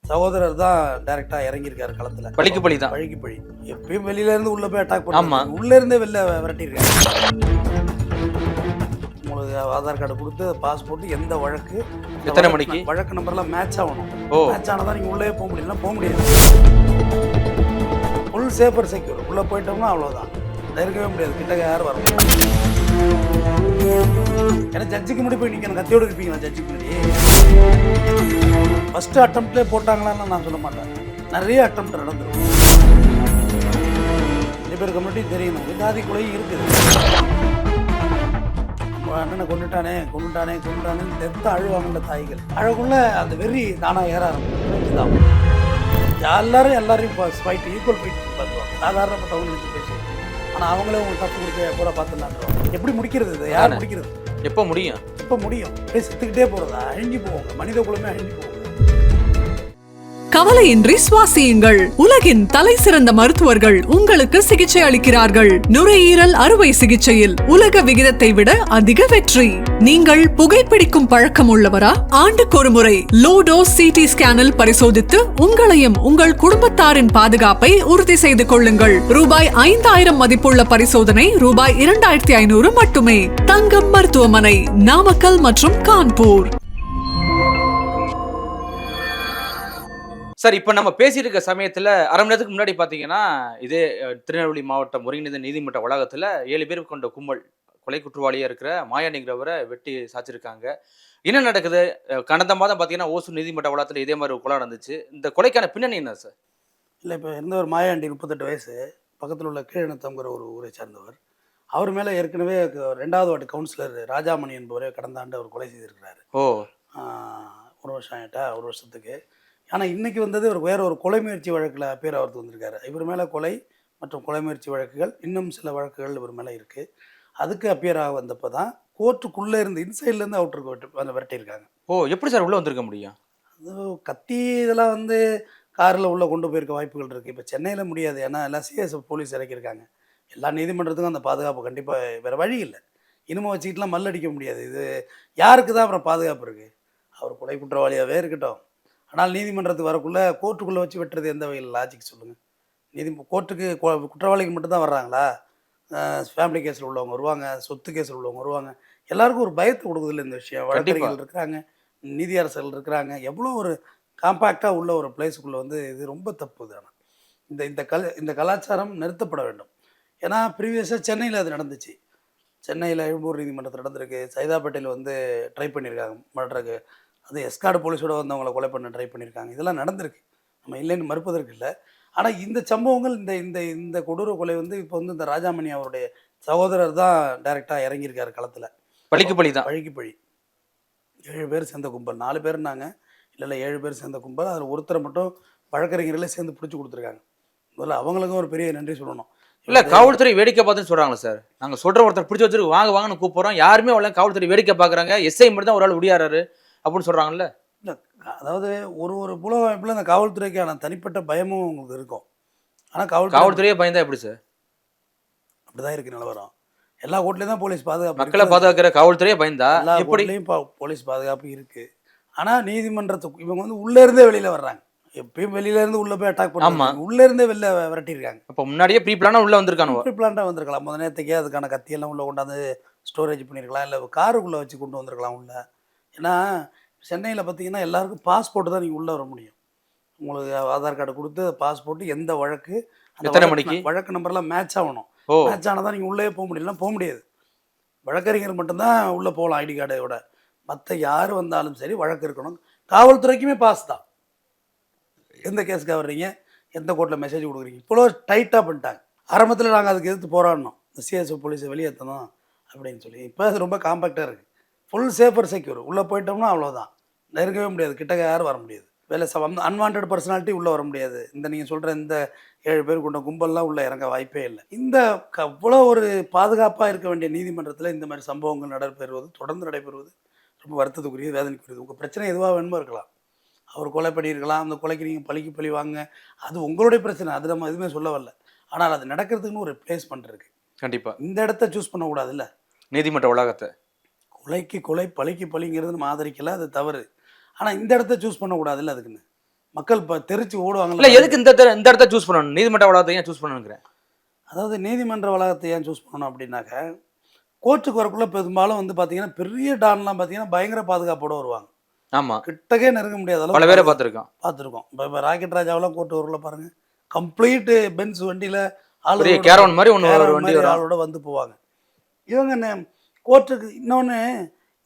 சகோதரர் தான் டைரக்டா இறங்கியிருக்காரு களத்துல. பழிக்கு பழி தான். பழிக்கு பழி. எப்பயும் வெளியில இருந்து உள்ள போய் அட்டாக் ஆமா. பண்ணி உள்ள இருந்தே வெளில விரட்டியிருக்காங்க. உங்களுக்கு ஆதார் கார்டு கொடுத்து பாஸ்போர்ட் எந்த வழக்கு எத்தனை மணிக்கு வழக்கு நம்பர்லாம் மேட்ச் ஆகணும். ஓ மேட்ச் ஆனதான் நீங்க உள்ளே போக முடியல, போக முடியாது. Full safer secure. உள்ள போயிட்டோம்னா அவ்வளவுதான், இருக்கவே முடியாது, கிட்ட யாரும் வர முடியாது. ஏன்னா ஜட்ஜுக்கு முன்னாடி போய் நிற்கணும், கத்தியோடு இருப்பீங்களா ஜட்ஜுக்கு முன்னாடி? ஃபர்ஸ்ட் அட்டம்ப்ட்லேயே போட்டாங்களான்னு நான் சொல்ல மாட்டேன், நிறைய அட்டம்ப்ட் நடந்துடும். நிறைய பேர் கம்யூனிட்டி தெரியணும், ஜாதி கொலையும் இருக்குது. அண்ணனை கொண்டுட்டானே டெத்த அழுவாங்கல்ல தாய்கள், அழகுள்ள அந்த வெறி தானா ஏற ஆரம்பிச்சுதான். எல்லாரையும் ஃபைட் ஈக்குவல் ஃபைட் பண்ணுவாங்க, சாதாரணப்பட்டவங்க நினச்சி பேசுவாங்க. ஆனால் அவங்களே உங்களுக்கு தப்பு கொடுக்க கூட பார்த்துலான்றோம். எப்படி முடிக்கிறது இது? யார் முடிக்கிறது? எப்போ முடியும்? அப்படியே செத்துக்கிட்டே போகிறதா? அழிஞ்சு போவாங்க, மனித குலமே அழிஞ்சு போவாங்க. கவலையின்றி சுவாசியுங்கள். உலகின் தலை சிறந்த மருத்துவர்கள் உங்களுக்கு சிகிச்சை அளிக்கிறார்கள். நுரையீரல் அறுவை சிகிச்சையில் உலக விகிதத்தை விட அதிக வெற்றி. நீங்கள் புகைப்பிடிக்கும் பழக்கம் உள்ளவரா? ஆண்டுக்கு ஒரு முறை லோ டோஸ் சிடி ஸ்கேனில் பரிசோதித்து உங்களையும் உங்கள் குடும்பத்தாரின் பாதுகாப்பை உறுதி செய்து கொள்ளுங்கள். ரூபாய் 5000 மதிப்புள்ள பரிசோதனை ரூபாய் 2500 மட்டுமே. தங்கம் மருத்துவமனை, நாமக்கல் மற்றும் கான்பூர். சார், இப்போ நம்ம பேசிட்டு இருக்க சமயத்தில் அரை மணி நேரத்துக்கு முன்னாடி பார்த்தீங்கன்னா இதே திருநெல்வேலி மாவட்டம் ஒருங்கிணைந்த நீதிமன்ற வளாகத்தில் 7 பேர் கொண்ட கும்பல் கொலை குற்றவாளியாக இருக்கிற மாயாண்டிங்கிறவரை வெட்டி சாச்சிருக்காங்க. என்ன நடக்குது? கடந்த மாதம் பார்த்தீங்கன்னா ஓசூர் நீதிமன்ற வளாகத்தில் இதே மாதிரி ஒரு கொலை நடந்துச்சு. இந்த கொலைக்கான பின்னணி என்ன சார்? இல்லை, இப்போ இருந்த ஒரு மாயாண்டி 38 வயசு, பக்கத்தில் உள்ள கீழநத்தம்ங்கிற ஒரு ஊரை சார்ந்தவர். அவர் மேலே ஏற்கனவே 2வது வார்டு கவுன்சிலர் ராஜாமணி என்பவரே கடந்த ஆண்டு அவர் கொலை செய்திருக்கிறாரு. ஒரு வருஷம் ஆகிட்டா, ஒரு வருஷத்துக்கு. ஆனால் இன்றைக்கி வந்தது ஒரு வேற ஒரு கொலை முயற்சி வழக்கில் பேர் அவருக்கு வந்திருக்காரு. இவர் மேலே கொலை மற்றும் கொலை முயற்சி வழக்குகள், இன்னும் சில வழக்குகள் இவர் மேலே இருக்குது. அதுக்கு அப்பியராக வந்தப்போ தான் கோர்ட்டுக்குள்ளே இருந்து இன்சைட்லேருந்து அவுட்டருக்கு விரட்டியிருக்காங்க. எப்படி சார் உள்ளே வந்திருக்க முடியும்? அது கத்தி இதெல்லாம் காரில் உள்ளே கொண்டு போயிருக்க வாய்ப்புகள் இருக்குது. இப்போ சென்னையில் முடியாது, ஏன்னா எல்லாம் சிஎஸ்எஃப் போலீஸ் இறக்கியிருக்காங்க. எல்லா நீதிமன்றத்துக்கும் அந்த பாதுகாப்பு கண்டிப்பாக வேறு வழி இல்லை. இனிமே வச்சுக்கிட்டுலாம் மல்லடிக்க முடியாது. இது யாருக்கு தான் அப்புறம் பாதுகாப்பு இருக்குது? அவர் கொலை குற்றவாளியாகவே இருக்கட்டும், ஆனால் நீதிமன்றத்துக்கு வரக்குள்ளே கோர்ட்டுக்குள்ளே வச்சு வெட்டுறது எந்த வகையில் லாஜிக் சொல்லுங்கள்? கோர்ட்டுக்கு குற்றவாளிகள் மட்டும்தான் வர்றாங்களா? ஃபேமிலி கேஸில் உள்ளவங்க வருவாங்க, சொத்து கேஸில் உள்ளவங்க வருவாங்க. எல்லாருக்கும் ஒரு பயத்தை கொடுக்குதில்ல இந்த விஷயம். வழக்கறிஞர்கள் இருக்கிறாங்க, நீதியரசர்கள் இருக்கிறாங்க. எவ்வளோ ஒரு காம்பேக்டாக உள்ள ஒரு பிளேஸுக்குள்ளே இது ரொம்ப தப்பு. ஆனால் இந்த கலாச்சாரம் நிறுத்தப்பட வேண்டும். ஏன்னா ப்ரீவியஸாக சென்னையில் அது நடந்துச்சு. சென்னையில் எழும்பூர் நீதிமன்றத்தில் நடந்திருக்கு. சைதாப்பேட்டையில் ட்ரை பண்ணியிருக்காங்க மர்டருக்கு. அது எஸ்கார்டு போலீஸோட அவங்கள கொலை பண்ண ட்ரை பண்ணியிருக்காங்க. இதெல்லாம் நடந்திருக்கு, நம்ம இல்லைன்னு மறுப்பதற்கு இல்லை. ஆனால் இந்த சம்பவங்கள், இந்த கொடூர கொலை இப்போ இந்த ராஜாமணி அவருடைய சகோதரர் தான் டைரெக்டாக இறங்கியிருக்காரு களத்தில். பழிக்கு பழி தான். பழிக்கு பழி. 7 பேர் சேர்ந்த கும்பல், 4 பேர்னாங்க, இல்லை 7 பேர் சேர்ந்த கும்பல். அதில் ஒருத்தரை மட்டும் வழக்கறிஞர்களே சேர்ந்து பிடிச்சி கொடுத்துருக்காங்க. முதல்ல அவங்களுக்கும் ஒரு பெரிய நன்றி சொல்லணும். இல்லை, காவல்துறை வேடிக்கை பார்த்துன்னு சொல்கிறாங்களா சார்? நாங்கள் சொல்கிற ஒருத்தர் பிடிச்சி வச்சுருக்கு, வாங்கன்னு கூப்பிட்றோம், யாருமே அவ்வளோ காவல்துறை வேடிக்கை பார்க்குறாங்க, எஸ்ஐ மட்டும் தான் ஒரு ஆள் உடியாராரு அப்படின்னு சொல்கிறாங்கல்ல. இல்லை, அதாவது ஒரு புலவாய்ப்பில் அந்த காவல்துறைக்கான தனிப்பட்ட பயமும் உங்களுக்கு இருக்கும். ஆனால் காவல்துறையே பயந்தா எப்படி சார்? அப்படிதான் இருக்குது நிலவரம். எல்லா கோர்ட்லேயும் தான் போலீஸ் பாதுகாப்பு, மக்களை பாதுகாக்கிற காவல்துறையே பயந்தா எல்லா கோர்ட்லேயும் போலீஸ் பாதுகாப்பு இருக்குது. ஆனால் நீதிமன்றத்துக்கு இவங்க உள்ளே இருந்தே வெளியில் வர்றாங்க. எப்பயும் வெளியில இருந்து உள்ள போய் அட்டாக் பண்ணுவாங்க, உள்ள இருந்தே வெளில விரட்டியிருக்காங்க. அப்போ முன்னாடியே ப்ரீ பிளானா உள்ள வந்திருக்காங்க. ப்ரீ பிளான்டா வந்திருக்கலாம். முதல் நேரத்துக்கே அதுக்கான கத்தியெல்லாம் உள்ள கொண்டாந்து ஸ்டோரேஜ் பண்ணியிருக்கலாம், இல்லை காருக்குள்ளே வச்சு கொண்டு வந்திருக்கலாம் உள்ள. ஏன்னா சென்னையில் பார்த்தீங்கன்னா எல்லாருக்கும் பாஸ்போர்ட் தான் நீங்கள் உள்ளே வர முடியும். உங்களுக்கு ஆதார் கார்டு கொடுத்து பாஸ்போர்ட் எந்த வழக்கு எத்தனை மணிக்கு வழக்கு நம்பர்லாம் மேட்ச் ஆகணும். மேட்ச் ஆனால் தான் நீங்கள் உள்ளே போக முடியலாம், போக முடியாது. வழக்கறிஞர் மட்டும்தான் உள்ளே போகலாம் ஐடி கார்டோட. மற்ற யார் வந்தாலும் சரி வழக்கு இருக்கணும். காவல்துறைக்குமே பாஸ் தான். எந்த கேஸுக்காக வர்றீங்க, எந்த கோர்ட்டில் மெசேஜ் கொடுக்குறீங்க, இவ்வளோ டைட்டாக பண்ணிட்டாங்க. ஆரம்பத்தில் நாங்கள் அதுக்கு எதிர்த்து போராடணும், இந்த சிஎஸ்எஃப் போலீஸை வெளியேற்றணும் அப்படின்னு சொல்லி. இப்போ அது ரொம்ப காம்பேக்டாக இருக்குது, ஃபுல் சேஃபர் செக்யூர். உள்ளே போயிட்டோம்னா அவ்வளோதான், இருக்கவே முடியாது, கிட்ட யாரும் வர முடியாது. வேலை அன்வான்ட் பர்சனாலிட்டி உள்ளே வர முடியாது. நீங்கள் சொல்கிற இந்த 7 பேர் கொண்ட கும்பல்லாம் உள்ளே இறங்க வாய்ப்பே இல்லை. அவ்வளோ ஒரு பாதுகாப்பாக இருக்க வேண்டிய நீதிமன்றத்தில் இந்த மாதிரி சம்பவங்கள் தொடர்ந்து நடைபெறுவது ரொம்ப வருத்தத்துக்குரியது, வேதனைக்குரியது. உங்கள் பிரச்சனை எதுவாக வேணுமோ இருக்கலாம், அவர் கொலை பண்ணியிருக்கலாம், அந்த கொலைக்கு நீங்கள் பழிக்கு பழி வாங்க, அது உங்களுடைய பிரச்சனை, அது நம்ம எதுவுமே சொல்ல வரல. ஆனால் அது நடக்கிறதுக்குன்னு ஒரு பிளேஸ்மெண்ட் இருக்குது. கண்டிப்பாக இந்த இடத்த சூஸ் பண்ணக்கூடாதுல்ல, நீதிமன்ற வளாகத்தை. கொலைக்கு கொலை பழிக்கு பழிங்கிறது நம்ம ஆதரிக்கல, அது தவறு. ஆனால் இந்த இடத்த சூஸ் பண்ணக்கூடாதுல்ல, அதுக்குன்னு மக்கள் இப்போ தெரிச்சு இல்ல ஓடுவாங்கல்ல. எதுக்கு இந்த இடத்த சூஸ் பண்ணணும், நீதிமன்ற வளாகத்தை ஏன் சூஸ் பண்ணணுங்கிறேன். அதாவது நீதிமன்ற வளாகத்தை ஏன் சூஸ் பண்ணணும் அப்படின்னாக்க, கோர்ட்டுக்கு வரக்குள்ள பெரும்பாலும் வந்து பார்த்தீங்கன்னா, பெரிய டான்லாம் பார்த்தீங்கன்னா, பயங்கர பாதுகாப்போட வருவாங்க. ஆமா, கிட்டக்கே நெருங்க முடியாத பல அளவுக்கு பேரை பார்த்துருக்கோம். பார்த்துருக்கோம். இப்போ ராக்கெட் ராஜாவெல்லாம் கோர்ட்டு வரக்குள்ள பாருங்க, கம்ப்ளீட் பென்ஸ் வண்டியில பெரிய ஆளுகளோட கேரவன் மாதிரி ஒன்று ஒரு வண்டி மாதிரி வரும். ஆளோட வந்து போவாங்க. இவங்க கோர்ட்டுக்கு இன்னொன்று,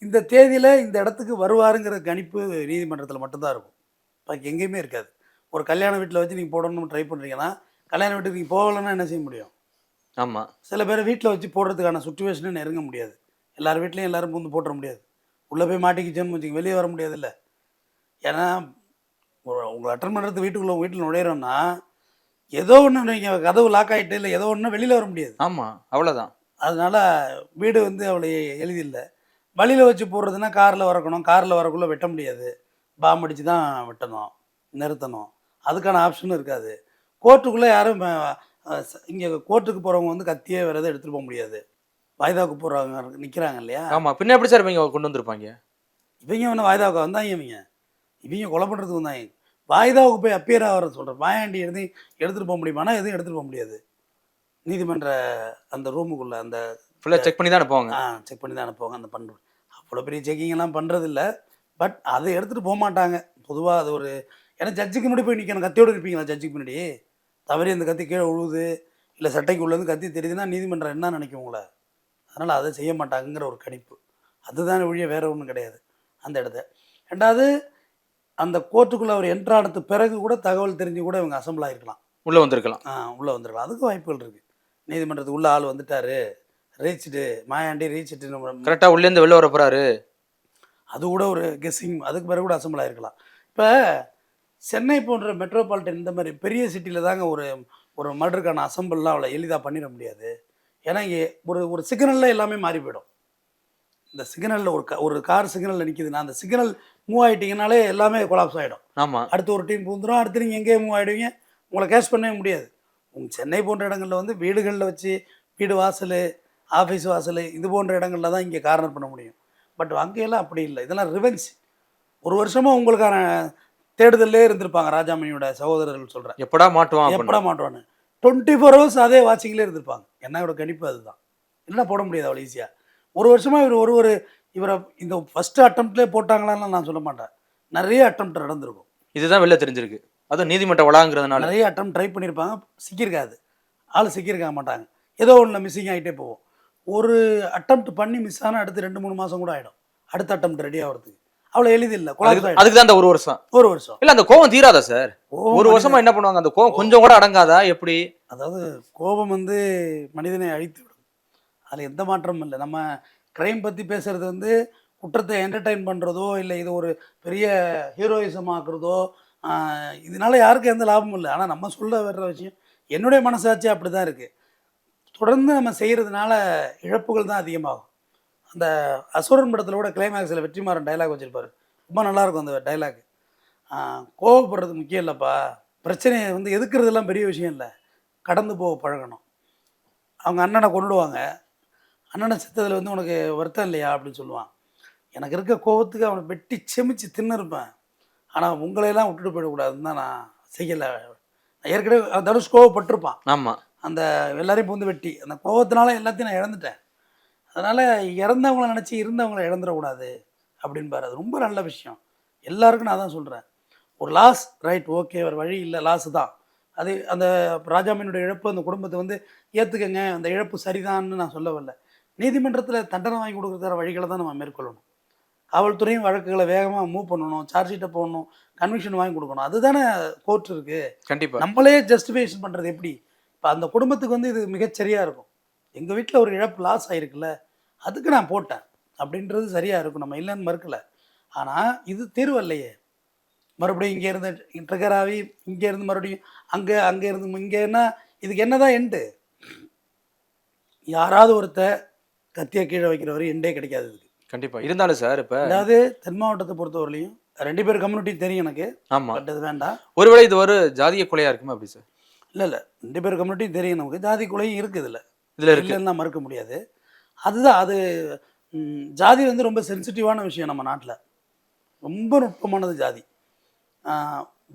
இந்த தேதியில இந்த இடத்துக்கு வருவாருங்கிற கணிப்பு நீதிமன்றத்தில் மட்டும்தான் இருக்கும். பாக்கி எங்கேயுமே இருக்காது. ஒரு கல்யாண வீட்டில் வச்சு நீங்கள் போடணும்னு ட்ரை பண்ணுறீங்கன்னா, கல்யாண வீட்டுக்கு நீங்கள் போகலைன்னா என்ன செய்ய முடியும்? ஆமா, சில பேர் வீட்டில் வச்சு போடுறதுக்கான சுச்சுவேஷனே நெருங்க முடியாது. எல்லார் வீட்லேயும் எல்லாரும் பூந்து போட்டுற முடியாது. உள்ளே போய் மாட்டிக்கிச்சோன்னு வச்சுங்க, வெளியே வர முடியாதுல்ல. ஏன்னா உங்களை அட்டன் பண்ணுறதுக்கு வீட்டுக்குள்ளே உங்கள் வீட்டில் நுழையிறோன்னா, ஏதோ ஒன்று நீங்கள் கதவு லாக் ஆகிட்டு இல்லை ஏதோ ஒன்று வெளியில் வர முடியாது. ஆமா, அவ்வளவுதான். அதனால வீடு வந்து அவ்வளோ எளிதில்லை. வழியில் வச்சு போடுறதுன்னா காரில் வரக்கணும், காரில் வரக்குள்ளே வெட்ட முடியாது. பாம்பு அடித்து தான் வெட்டணும், நிறுத்தணும். அதுக்கான ஆப்ஷனும் இருக்காது. கோர்ட்டுக்குள்ளே யாரும் இங்கே கோர்ட்டுக்கு போகிறவங்க வந்து கத்தியே வேறு எதுவும் எடுத்துகிட்டு போக முடியாது. வாய்தாவுக்கு போகிறவங்க நிற்கிறாங்க இல்லையா? ஆமா, பின்ன எப்படி சார் இவங்க கொண்டு வந்திருப்பாங்க? இவங்க ஒன்று வாய்தாவுக்கு வந்தாங்க. இவங்க கொலை பண்ணுறதுக்கு வந்தாங்க. வாய்தாவுக்கு போய் அப்பியர் ஆகிறது சொல்கிறேன். வாயாண்டி எடுத்துகிட்டு போக முடியுமானா எதுவும் எடுத்துகிட்டு போக முடியாது. நீதிமன்ற அந்த ரூமுக்குள்ளே அந்த ஃபுல்லாக செக் பண்ணி தான் அனுப்புவாங்க. செக் பண்ணி தான் அனுப்புவாங்க. அந்த பண்ணுற அவ்வளோ பெரிய செக்கிங்கெல்லாம் பண்ணுறதில்ல. பட் அதை எடுத்துகிட்டு போக மாட்டாங்க பொதுவாக. அது ஒரு ஏன்னா ஜட்ஜுக்கு முன்னாடி போய் நிற்கணும். கத்தியோடு இருப்பீங்களா ஜட்ஜுக்கு முன்னாடி? தவறி அந்த கத்தி கீழே விழுவுது, இல்லை சட்டைக்கு உள்ளேருந்து கத்தி தெரியுதுன்னா நீதிமன்றம் என்ன நினைக்கும் உங்களை? அதனால் அதை செய்ய மாட்டாங்கங்கிற ஒரு கணிப்பு. அதுதான் ஒழிய வேறு ஒன்றும் கிடையாது அந்த இடத்த. ரெண்டாவது, அந்த கோர்ட்டுக்குள்ளே அவர் என்ட்ரானது பிறகு கூட தகவல் தெரிஞ்சு கூட இவங்க அசம்பிள் ஆகிருக்கலாம், உள்ளே வந்திருக்கலாம். உள்ளே வந்துருக்கலாம். அதுக்கு வாய்ப்புகள் இருக்குது. நீதிமன்றத்துக்கு உள்ள ஆள் வந்துட்டார், ரீச்சிட்டு மாயாண்டி ரீச்சிட்டு நம்ம கரெக்டாக உள்ளேருந்து வெளில வர போகிறாரு, அது கூட ஒரு கெஸ்ஸிங். அதுக்கு பிறகு கூட அசம்பிள் ஆகிருக்கலாம். இப்போ சென்னை போன்ற மெட்ரோபாலிட்டன் இந்த மாதிரி பெரிய சிட்டியில் தாங்க ஒரு ஒரு மர்டருக்கான அசம்பிள்லாம் அவ்வளோ எளிதாக பண்ணிட முடியாது. ஏன்னா இங்கே ஒரு சிக்னலில் எல்லாமே மாறி போயிடும். இந்த சிக்னலில் ஒரு கார் சிக்னலில் நிற்கிதுன்னா அந்த சிக்னல் மூவ் ஆகிட்டிங்கனாலே எல்லாமே கொலாப்ஸ் ஆகிடும். ஆமாம், அடுத்து ஒரு டீம் பூந்துடும், அடுத்து நீங்கள் எங்கேயே மூவ் ஆகிடுவீங்க, உங்களை கேஷ் பண்ணவே முடியாது. உங்கள் சென்னை போன்ற இடங்களில் வந்து வீடுகளில் வச்சு வீடு வாசல், ஆஃபீஸ் வாசல் இது போன்ற இடங்களில் தான் இங்கே கார்னர் பண்ண முடியும். பட் அங்கேயெல்லாம் அப்படி இல்லை. இதெல்லாம் ரிவெஞ்ச். ஒரு வருஷமாக உங்களுக்கான தேடுதலே இருந்திருப்பாங்க. ராஜாமணியோட சகோதரர்கள் சொல்கிறேன், எப்படா மாட்டுவான், எப்படா மாட்டுவான்னு 24 hours அதே வாட்சிங்லேயே இருந்திருப்பாங்க. என்னோட கணிப்பு அதுதான். இல்லைன்னா போட முடியாது அவ்வளோ ஈஸியாக. ஒரு வருஷமாக இவரை இந்த ஃபஸ்ட்டு அட்டம்ப்ட்லேயே போட்டாங்களான்னு நான் சொல்ல மாட்டேன். நிறைய அட்டம்ப்ட் நடந்திருக்கும். இதுதான் வெளில தெரிஞ்சிருக்கு. அதுவும் நீதிமன்ற வளாகங்கிறதுனால நிறைய அட்டம் ட்ரை பண்ணியிருப்பாங்க, சிக்கியிருக்காது. ஆள் சிக்கியிருக்க மாட்டாங்க. ஏதோ ஒன்று மிஸ்ஸிங் ஆகிட்டே போவோம். ஒரு அட்டம்ப்ட் பண்ணி மிஸ் ஆனால் அடுத்து 2-3 மாதம் கூட ஆகிடும் அடுத்த அட்டம்ப்ட் ரெடி ஆகிறதுக்கு. அவ்வளோ எளிதில்லை. அதுக்கு தான் அந்த ஒரு வருஷம். ஒரு வருஷம் இல்லை, அந்த கோவம் தீராதா சார்? ஒரு வருஷமா என்ன பண்ணுவாங்க? அந்த கோவம் கொஞ்சம் கூட அடங்காதா எப்படி? அதாவது கோபம் வந்து மனிதனை அழித்து விடும். அதில் எந்த மாற்றமும் இல்லை. நம்ம க்ரைம் பற்றி பேசுகிறது வந்து குற்றத்தை என்டர்டைன் பண்ணுறதோ இல்லை இது ஒரு பெரிய ஹீரோயிசம் ஆக்குறதோ இதனால யாருக்கும் எந்த லாபமும் இல்லை. ஆனால் நம்ம சொல்ல வர்ற விஷயம் என்னுடைய மனசாட்சி அப்படி தான் இருக்குது. தொடர்ந்து நம்ம செய்கிறதுனால இழப்புகள் தான் அதிகமாகும். அந்த அசுரன் படத்தில் கூட கிளைமேக்ஸில் வெற்றிமாறன் டைலாக் வச்சுருப்பார். ரொம்ப நல்லாயிருக்கும் அந்த டைலாக். கோவப்படுறது முக்கியம் இல்லைப்பா, பிரச்சனையை வந்து எதுக்குறதுலாம் பெரிய விஷயம் இல்லை, கடந்து போக பழகணும். அவங்க அண்ணனை கொண்டுடுவாங்க, அண்ணனை செத்ததில் வந்து உனக்கு வருத்தம் இல்லையா அப்படின்னு சொல்லுவான். எனக்கு இருக்க கோபத்துக்கு அவனை வெட்டி செமிச்சு தின்னு இருப்பேன், ஆனால் உங்களையெல்லாம் விட்டுட்டு போயிடக்கூடாதுன்னு தான் நான் செய்யலை. ஏற்கனவே தனுஷ் கோவப்பட்டிருப்பான். ஆமாம், அந்த எல்லாரையும் பூந்து வெட்டி அந்த கோபத்தினால எல்லாத்தையும் நான் இழந்துட்டேன், அதனால் இறந்தவங்கள நினச்சி இருந்தவங்கள இழந்துடக்கூடாது அப்படின்பார். அது ரொம்ப நல்ல விஷயம். எல்லாருக்கும் நான் தான் சொல்கிறேன். ஒரு லாஸ் ரைட், ஓகே, ஒரு வழி இல்லை, லாஸு தான் அது. அந்த ராஜாமணியோட இழப்பு அந்த குடும்பத்தை வந்து ஏற்றுக்கங்க, அந்த இழப்பு சரிதான்னு நான் சொல்ல வரல. நீதிமன்றத்தில் தண்டனை வாங்கி கொடுக்குற வழிகளை தான் நம்ம மேற்கொள்ளணும். காவல்துறையும் வழக்குகளை வேகமாக மூவ் பண்ணணும், சார்ஜ் ஷீட்டை போடணும், கன்விக்ஷன் வாங்கி கொடுக்கணும். அதுதானே கோர்ட் இருக்குது. கண்டிப்பாக நம்மளே ஜஸ்டிஃபிகேஷன் பண்ணுறது எப்படி? இப்போ அந்த குடும்பத்துக்கு வந்து இது மிகச்சரியாக இருக்கும். எங்கள் வீட்டில் ஒரு இழப்பு லாஸ் ஆகிருக்குல்ல, அதுக்கு நான் போட்டேன் அப்படின்றது சரியாக இருக்கும், நம்ம இல்லைன்னு மறுக்கலை. ஆனால் இது தீர்வு இல்லையே. மறுபடியும் இங்கேருந்து ட்ரிகர் ஆகி இங்கேருந்து மறுபடியும் அங்கேருந்து இங்கேன்னா இதுக்கு என்ன தான் எண்டு? யாராவது கத்தியை கீழே வைக்கிற வரை எண்டே கிடைக்காது இதுக்கு. கண்டிப்பாக. இருந்தாலும் சார், இப்போ அதாவது தென் மாவட்டத்தை பொறுத்தவரையிலையும் 2 பேர் கம்யூனிட்டி தெரியும் எனக்கு. ஆமாம், பட் அது வேண்டாம். ஒருவேளை இது ஒரு ஜாதிய கொலையாக இருக்குமா அப்படி சார்? இல்லை 2 பேர் கம்யூனிட்டியும் தெரியும் நமக்கு. ஜாதி கொலையும் இருக்குது இதில் இருக்கு, இல்லைன்னா மறுக்க முடியாது. அதுதான் அது. ஜாதி வந்து ரொம்ப சென்சிட்டிவான விஷயம் நம்ம நாட்டில். ரொம்ப நுட்பமானது ஜாதி.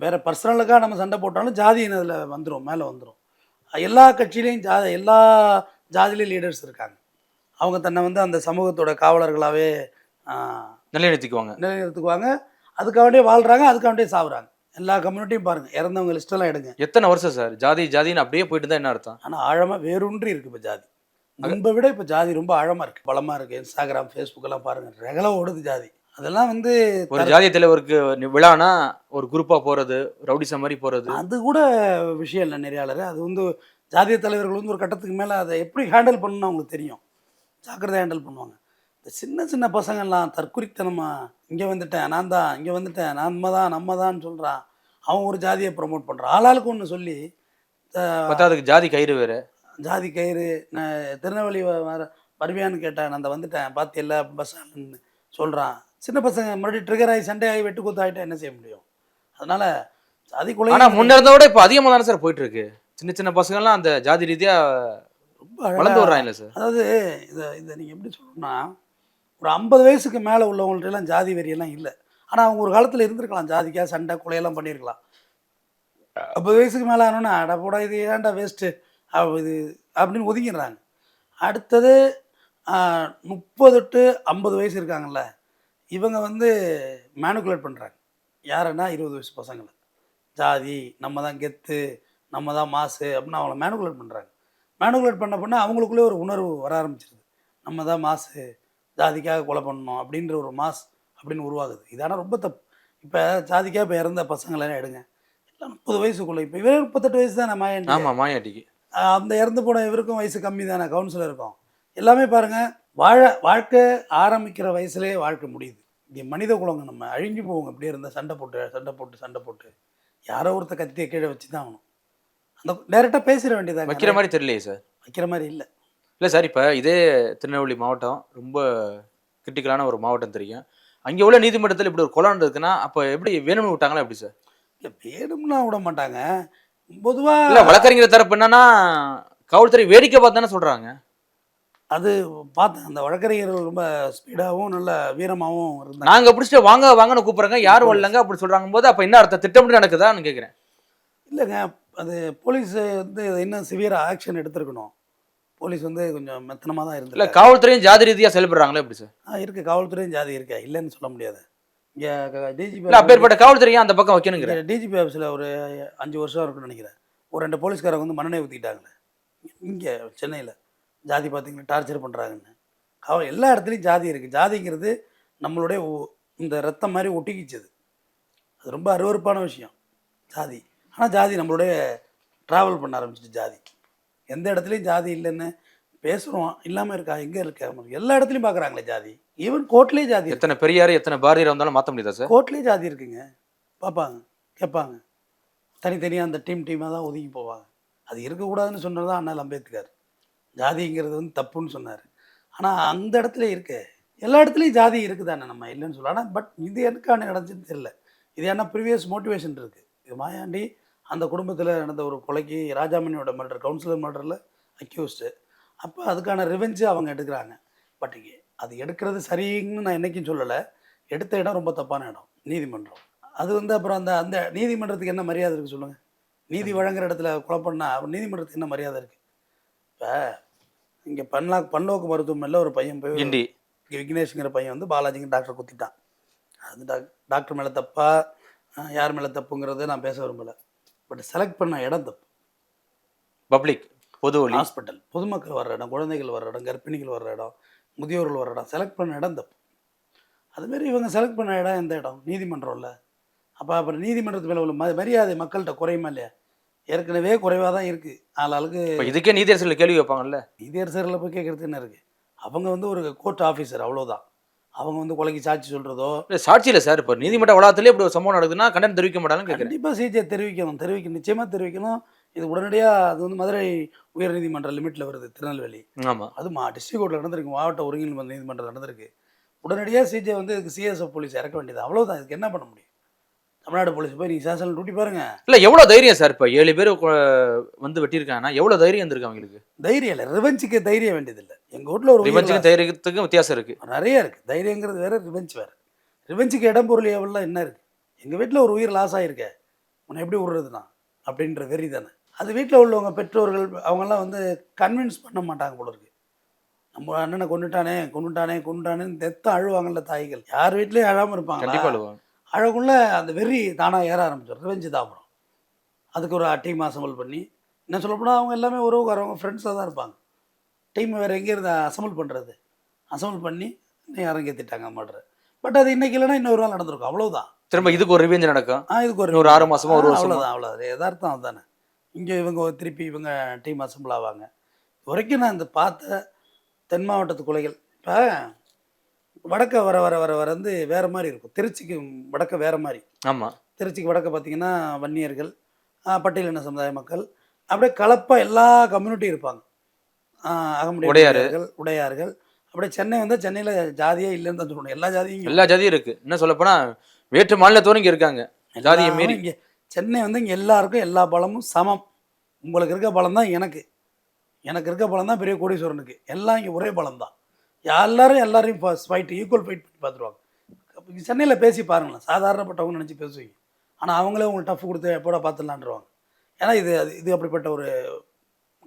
வேறு பர்சனலுக்காக நம்ம சண்டை போட்டாலும் ஜாதி அதில் வந்துடும், மேலே வந்துடும். எல்லா கட்சியிலையும் எல்லா ஜாதியிலையும் லீடர்ஸ் இருக்காங்க. அவங்க தன்னை வந்து அந்த சமூகத்தோட காவலர்களாகவே நிலைநிறுத்திக்குவாங்க. நிலைநிறுத்துக்குவாங்க. அதுக்காகவே வாழ்கிறாங்க, அதுக்காகவே சாகுறாங்க. எல்லா கம்யூனிட்டியும் பாருங்கள், இறந்தவங்க லிஸ்ட்டெல்லாம் எடுங்க. எத்தனை வருஷம் சார் ஜாதின்னு அப்படியே போயிட்டு தான் என்ன அர்த்தம்? ஆனால் ஆழமாக வேரூன்றி இருக்குது இப்போ ஜாதி. முன்பை விட இப்போ ஜாதி ரொம்ப ஆழமாக இருக்குது, பலமாக இருக்குது. இன்ஸ்டாகிராம், ஃபேஸ்புக்கெல்லாம் பாருங்கள், ரெகல ஓடுது ஜாதி. அதெல்லாம் வந்து ஒரு ஜாதிய தலைவருக்கு விழானா ஒரு குரூப்பாக போகிறது, ரவுடிசம் மாதிரி போகிறது, அது கூட விஷயம் இல்லை நெறியாளர். அது வந்து ஜாதிய தலைவர்கள் வந்து ஒரு கட்டத்துக்கு மேலே அதை எப்படி ஹேண்டில் பண்ணணும்னு அவங்களுக்கு தெரியும், ஜாக்கிரதையாக ஹேண்டில் பண்ணுவாங்க. இந்த சின்ன சின்ன பசங்கள்லாம் தற்குறித்தனமாக இங்கே வந்துட்டேன் நான் தான், இங்கே வந்துட்டேன் நம்ம தான் சொல்கிறான். அவன் ஒரு ஜாதியை ப்ரமோட் பண்ணுறான், ஆளாளுக்கு ஒன்று சொல்லி. பத்தாவதுக்கு ஜாதி கயிறு வேறு, ஜாதி கயிறு. நான் திருநெல்வேலி வருவியான்னு கேட்டேன், நான் அந்த வந்துட்டேன் பார்த்து எல்லா பஸ் ஸ்டாண்டுன்னு சொல்கிறான். சின்ன பசங்க மறுபடியும் ட்ரிகர் ஆகி சண்டே ஆகி வெட்டுக்குத்து ஆகிட்டா என்ன செய்ய முடியும்? அதனால் ஜாதி கொலை ஆனால் முன்ன இருந்த விட இப்போ அதிகமாக தானே சார் போயிட்டு இருக்கு. சின்ன சின்ன பசங்கள்லாம் அந்த ஜாதி ரீதியாக ரொம்ப வளர்ந்து வர்றாங்க சார். அதாவது இதை நீங்கள் எப்படி சொல்லணும்னா, ஒரு 50 வயசுக்கு மேலே உள்ளவங்கள்ட்டெல்லாம் ஜாதி வெறியெல்லாம் இல்லை. ஆனால் அவங்க ஒரு காலத்தில் இருந்திருக்கலாம், ஜாதிக்காக சண்டை கொலையெல்லாம் பண்ணியிருக்கலாம். 50 வயசுக்கு மேலே ஆனோன்னா அட போட இது ஏன்டா வேஸ்ட்டு இது அப்படின்னு ஒதுங்கிடுறாங்க. அடுத்தது 30 to 50 வயசு இருக்காங்கல்ல, இவங்க வந்து மேனுக்குலேட் பண்ணுறாங்க. யாருன்னா 20 வயசு பசங்களை. ஜாதி, நம்ம தான் கெத்து, நம்ம தான் மாசு அப்படின்னு அவங்கள மேனுக்குலேட் பண்ணுறாங்க. மேனுக்குலேட் பண்ண அவங்களுக்குள்ளே ஒரு உணர்வு வர ஆரம்பிச்சிருது. நம்ம தான் மாசு, ஜாதிக்காக கொலை பண்ணணும் அப்படின்ற ஒரு மாஸ் அப்படின்னு உருவாகுது. இதான ரொம்ப தப்பு. இப்போ ஜாதிக்காக இப்போ இறந்த பசங்களெல்லாம் எடுங்க, எல்லாம் 30 வயசுக்குள்ளே. இப்போ இவரே 38 வயசு தானே மாயாண்டி. ஆமாம், மாயாண்டிக்கு. அந்த இறந்து போன இவருக்கும் வயசு கம்மி தானே, கவுன்சிலர் இருக்கும். எல்லாமே பாருங்கள், வாழ்க்கை ஆரம்பிக்கிற வயசுலேயே வாழ்க்கை முடியுது. இங்கே மனித குலங்க நம்ம அழிஞ்சு போவோங்க இப்படியே இருந்தால். சண்டை போட்டு யாரோ ஒருத்தர் கத்தியை கீழே வச்சு தான் ஆகணும். அந்த டைரெக்டாக பேசிட வேண்டியதாக. வைக்கிற மாதிரி தெரியலையே சார். வைக்கிற மாதிரி இல்லை. இல்லை சார், இப்போ இதே திருநெல்வேலி மாவட்டம் ரொம்ப கிரிட்டிக்கலான ஒரு மாவட்டம் தெரியும். அங்கே உள்ள நீதிமன்றத்தில் இப்படி ஒரு கொலை இருக்குன்னா அப்போ எப்படி வேணும்னு விட்டாங்களா எப்படி சார்? இல்லை வேணும்னா விட மாட்டாங்க பொதுவாக. இல்லை, வழக்கறிஞர் தரப்பு என்னன்னா காவல்துறை வேடிக்கை பார்த்து தானே சொல்கிறாங்க. அது பார்த்தேன், அந்த வழக்கறிஞர்கள் ரொம்ப ஸ்பீடாகவும் நல்ல வீரமாகவும் இருந்தாங்க. நாங்கள் பிடிச்சிட்டு வாங்கன்னு கூப்பிட்றாங்க, யாரும் வரலங்க அப்படி சொல்கிறாங்க போது அப்போ என்ன அர்த்தம்? திட்டமிட்டு நடக்குதான்னு கேட்குறேன். இல்லைங்க, அது போலீஸ் வந்து இன்னும் சிவியராக ஆக்ஷன் எடுத்துருக்கணும். போலீஸ் வந்து கொஞ்சம் மெத்தனமாக தான் இருந்தது. இல்லை, காவல்துறையும் ஜாதி ரீதியாக செயல்படுறாங்களே எப்படி சார்? இருக்குது, காவல்துறையும் ஜாதி இருக்கா, இல்லைன்னு சொல்ல முடியாது. இங்கே டிஜிபி இல்லை, அப்பேற்பட்ட காவல்துறையும் அந்த பக்கம் வைக்கணுங்கிற. டிஜிபி ஆஃபீஸில் ஒரு 5 வருஷம் இருக்குன்னு நினைக்கிறேன். ஒரு 2 போலீஸ்காரங்க வந்து மண்ணெண்ணெய் ஊற்றிக்கிட்டாங்களே இங்கே சென்னையில். ஜாதி பார்த்தீங்கன்னா டார்ச்சர் பண்ணுறாங்கன்னு. எல்லா இடத்துலையும் ஜாதி இருக்குது. ஜாதிங்கிறது நம்மளுடைய இந்த ரத்தம் மாதிரி ஒட்டிக்கிச்சது. அது ரொம்ப அருவருப்பான விஷயம் ஜாதி. ஆனால் ஜாதி நம்மளுடைய ட்ராவல் பண்ண ஆரம்பிச்சிட்டு. ஜாதி எந்த இடத்துலையும் ஜாதி இல்லைன்னு பேசுகிறோம், இல்லாமல் இருக்கா? எங்கே இருக்கா? எல்லா இடத்துலையும் பார்க்குறாங்களே ஜாதி. ஈவன் கோர்ட்லேயே ஜாதி. எத்தனை பெரியார் எத்தனை பாரதியார் வந்தாலும் மாற்ற முடியுதா சார்? கோர்ட்லேயே ஜாதி இருக்குங்க. பார்ப்பாங்க, கேட்பாங்க. தனித்தனியாக அந்த டீமாக தான் ஒதுங்கி போவாங்க. அது இருக்கக்கூடாதுன்னு சொன்னது தான் அண்ணல் அம்பேத்கர். ஜாதிங்கிறது வந்து தப்புன்னு சொன்னார். ஆனால் அந்த இடத்துல இருக்கு, எல்லா இடத்துலையும் ஜாதி இருக்குதானே, நம்ம இல்லைன்னு சொல்லலாம். ஆனால் பட் இது எனக்கான நடந்துச்சுன்னு தெரியல. இது என்ன ப்ரீவியஸ் மோட்டிவேஷன் இருக்குது. இது மாயாண்டி அந்த குடும்பத்தில் நடந்த ஒரு கொலைக்கு, ராஜாமணியோட மர்டர், கவுன்சிலர் மர்டரில் அக்யூஸ்டு. அப்போ அதுக்கான ரிவெஞ்சு அவங்க எடுக்கிறாங்க. பட் அது எடுக்கிறது சரின்னு நான் என்றைக்கும் சொல்லலை. எடுத்த இடம் ரொம்ப தப்பான இடம், நீதிமன்றம். அது வந்து அப்புறம் அந்த நீதிமன்றத்துக்கு என்ன மரியாதை இருக்குது சொல்லுங்கள்? நீதி வழங்குற இடத்துல கொலை பண்ணால் நீதிமன்றத்துக்கு என்ன மரியாதை இருக்குது? இப்போ இங்கே பன்னோக்கு மருத்துவமனையில் ஒரு பையன் போய் விக்னேஷ்ங்கிற பையன் வந்து பாலாஜிங்க டாக்டர் குத்திட்டான். அது டாக்டர் மேலே தப்பா யார் மேலே தப்புங்கிறத நான் பேச விரும்பலை. பட் செலக்ட் பண்ண இடம் தப்பு. பப்ளிக் பொது ஹாஸ்பிட்டல், பொதுமக்கள் வர்ற இடம், குழந்தைகள் வர்ற இடம், கர்ப்பிணிகள் வர்ற இடம், முதியோர்கள் வர்ற இடம், செலக்ட் பண்ண இடம் தப்பு. அதுமாரி இவங்க செலக்ட் பண்ண இடம் எந்த இடம்? நீதிமன்றம் இல்லை. அப்போ அப்புறம் நீதிமன்றத்து மேலே உள்ள மரியாதை மக்கள்கிட்ட குறையுமா இல்லையா? ஏற்கனவே குறைவாக தான் இருக்குது. ஆளாளுக்கு இதுக்கே நீதியரசர்கள் கேள்வி வைப்பாங்கல்ல. நீதியரசர்களை போய் கேட்குறதுக்கு என்ன இருக்குது? அவங்க வந்து ஒரு கோர்ட் ஆஃபீஸர், அவ்வளோதான். அவங்க வந்து கொலைக்கு சாட்சி சொல்கிறதோ. சாட்சி இல்லை சார். இப்போ நீதிமன்ற வளாகத்திலே இப்படி ஒரு சம்பவம் நடக்குதுன்னா கண்டனம் தெரிவிக்க மாட்டாங்கன்னு கேட்குறேன். கண்டிப்பாக சிஜே தெரிவிக்கணும், நிச்சயமாக தெரிவிக்கணும். இது உடனடியாக அது வந்து மதுரை உயர்நீதிமன்ற லிமிட்டில் வருது, திருநெல்வேலி. ஆமாம், அது டிஸ்ட்ரிக்ட் கோர்ட்டில் நடந்திருக்கு, மாவட்ட ஒருங்கிணைந்த நீதிமன்றம் நடந்திருக்கு. உடனடியாக சிஜே வந்து இதுக்கு சிஎஸ்எஃப் போலீஸ் இறக்க வேண்டியது, அவ்வளோதான். இதுக்கு என்ன பண்ண முடியும்? தமிழ்நாடு போலீஸ் போய் நீங்கள் சேஷனில் டூட்டி பாருங்கள். இல்லை, எவ்வளோ தைரியம் சார்? இப்போ 7 பேர் வந்து வெட்டியிருக்காங்கன்னா எவ்வளோ தைரியம் இருந்திருக்கு அவங்களுக்கு? தைரியம் இல்லை, ரிவெஞ்சுக்கு தைரியம் வேண்டியதில்லை. எங்கள் வீட்டில் ஒரு ரிவெஞ்சுக்கு தைரியத்துக்கும் வித்தியாசம் இருக்குது. நிறைய இருக்குது. தைரியங்கிறது வேறு, ரிவெஞ்ச் வேறு. ரிவெஞ்சுக்கு இடம் பொருள் எவ்வளோ என்ன இருக்குது? எங்கள் வீட்டில் ஒரு உயிர் லாஸ் ஆகிருக்க, உன்னை எப்படி விடுறதுனா அப்படின்ற வெறி தானே. அது வீட்டில் உள்ளவங்க பெற்றோர்கள் அவங்கெல்லாம் வந்து கன்வின்ஸ் பண்ண மாட்டாங்க போல இருக்கு. நம்ம அண்ணனை கொண்டுட்டானே கொண்டுட்டானே கொண்டுட்டானேன்னு தெத்த அழுவாங்கல்ல தாய்கள். யார் வீட்லேயும் அழாமல் இருப்பாங்களா? கண்டிப்பா அழுவாங்க. அழகுள்ள அந்த வெறி தானாக ஏற ஆரம்பிச்சிடும். ரிவெஞ்சு தான் அப்புறம். அதுக்கு ஒரு டீம் அசம்பிள் பண்ணி, என்ன சொல்லப்போனால் அவங்க எல்லாமே உறவுக்காரவங்க ஃப்ரெண்ட்ஸாக தான் இருப்பாங்க. டீம் வேறு எங்கே இருந்து அசம்பிள் பண்ணுறது? அசம்பிள் பண்ணி இன்னும் அரங்கேற்றிட்டாங்க மர்டர். பட் அது இன்னைக்கு இல்லைன்னா இன்னொரு நாள் நடந்திருக்கும், அவ்வளோதான். திரும்ப இதுக்கு ஒரு ரிவெஞ்ச் நடக்கும். இதுக்கு ஒரு 6 மாசமா, ஒரு வருஷமா. அவ்வளோதான் அவ்வளோதான் யதார்த்தம் அதுதானே. இங்கே இவங்க திருப்பி இவங்க டீம் அசம்பிள் ஆவாங்க. இது வரைக்கும் நான் இந்த பார்த்த தென் மாவட்டத்து கொலைகள் இப்போ வடக்க வர வர வர வர வந்து வேறு மாதிரி இருக்கும். திருச்சிக்கு வடக்க வேறு மாதிரி. ஆமாம். திருச்சிக்கு வடக்க பார்த்தீங்கன்னா வன்னியர்கள், பட்டியலின சமுதாய மக்கள், அப்படியே கலப்பாக எல்லா கம்யூனிட்டியும் இருப்பாங்க. அகமுடையார்கள், உடையார்கள். அப்படியே சென்னை வந்தால் சென்னையில் ஜாதியே இல்லைன்னு தான் சொல்லணும். எல்லா ஜாதியும் எல்லா ஜாதியும் இருக்குது. என்ன சொல்லப்போனால் வேற்று மாநிலத்தோடு இங்கே இருக்காங்க. ஜாதியை மீறி இங்கே சென்னை வந்து இங்கே எல்லாருக்கும் எல்லா பலமும் சமம். உங்களுக்கு இருக்க பலம் தான் எனக்கு, எனக்கு இருக்க பலம் தான் பெரிய கோடீஸ்வரனுக்கு. எல்லாம் இங்கே ஒரே பலம் தான். எல்லாரையும் ஃபைட் ஈக்குவல் ஃபைட் பண்ணி பார்த்துருவாங்க. சென்னையில் பேசி பாருங்களேன், சாதாரணப்பட்டவங்க நினச்சி பேசுவீங்க. ஆனால் அவங்களே உங்களுக்கு டஃப் கொடுத்து எப்போட பார்த்துடலான்றவாங்க. ஏன்னா இது அப்படிப்பட்ட ஒரு